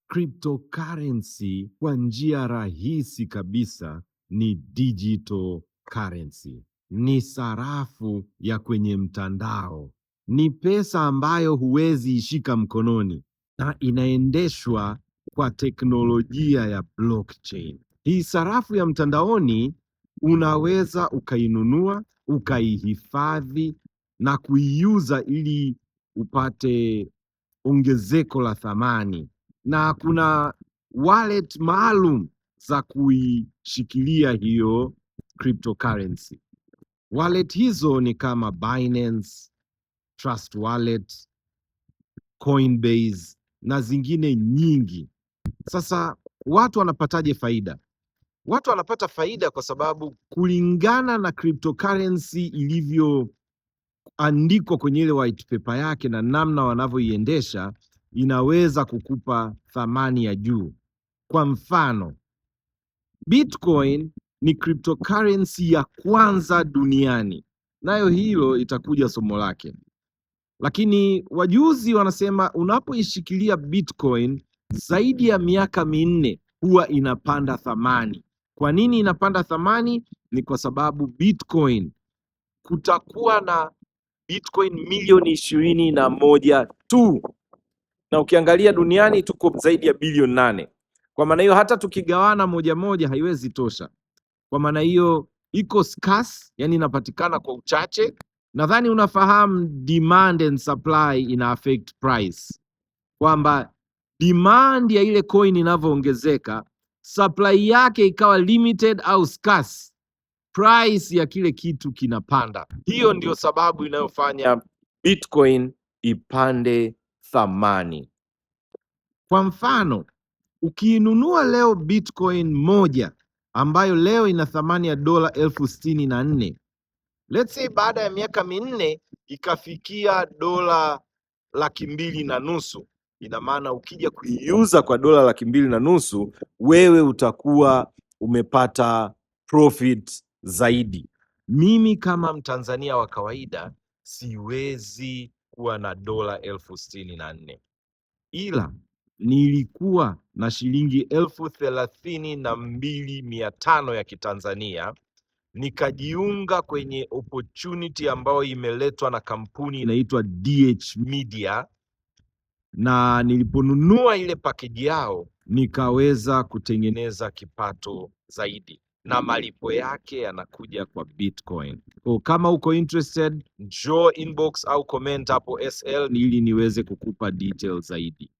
cryptocurrency kwa njia rahisi kabisa ni digital currency. Ni sarafu ya kwenye mtandao. Ni pesa ambayo huwezi ishika mkononi na inaendeshwa kwa teknolojia ya blockchain. Hii sarafu ya mtandaoni unaweza ukainunua, ukaihifadhi na kuiuza ili upate ongezeko la thamani, na kuna wallet maalum za kuishikilia hiyo cryptocurrency. Wallet hizo ni kama Binance, Trust Wallet, Coinbase na zingine nyingi. Sasa watu wanapataje faida? Watu wanapata faida kwa sababu kulingana na cryptocurrency ilivyoandikwa kwenye ile white paper yake na namna wanavyoiendesha, inaweza kukupa thamani ya juu. Kwa mfano, Bitcoin ni cryptocurrency ya kwanza duniani, nayo hilo itakuja somo lake. Lakini wajuzi wanasema unapoishikilia Bitcoin zaidi ya miaka 4 huwa inapanda thamani. Kwa nini inapanda thamani? Ni kwa sababu Bitcoin, kutakuwa na Bitcoin milioni 21 tu, na ukiangalia duniani tuko zaidi ya bilioni 8. Kwa maana hiyo hata tukigawana moja moja haiwezi tosha. Kwa maana hiyo iko scarce, yani inapatikana kwa uchache. Nadhani unafahamu demand and supply ina affect price, kwamba demand ya ile coin inavyoongezeka, supply yake ikawa limited au scarce, price ya kile kitu kinapanda. Hiyo ndio sababu inayofanya Bitcoin ipande thamani. Kwa mfano, ukiinunua leo Bitcoin moja ambayo leo ina thamani ya dola 64,000, let's say baada ya miaka 4 ikafikia dola 250,000, ina maana ukija kuiuza kwa dola 250,000 wewe utakuwa umepata profit zaidi. Mimi kama Mtanzania wa kawaida siwezi kuwa na dola 64,000, ila nilikuwa na shilingi 32,500 ya Kitanzania, nikajiunga kwenye opportunity ambayo imeletwa na kampuni inaitwa DH Media, na niliponunua ile package yao nikaweza kutengeneza kipato zaidi, na malipo yake yanakuja kwa Bitcoin. Kwa kama uko interested, njoo inbox au comment hapo SL ili niweze kukupa details zaidi.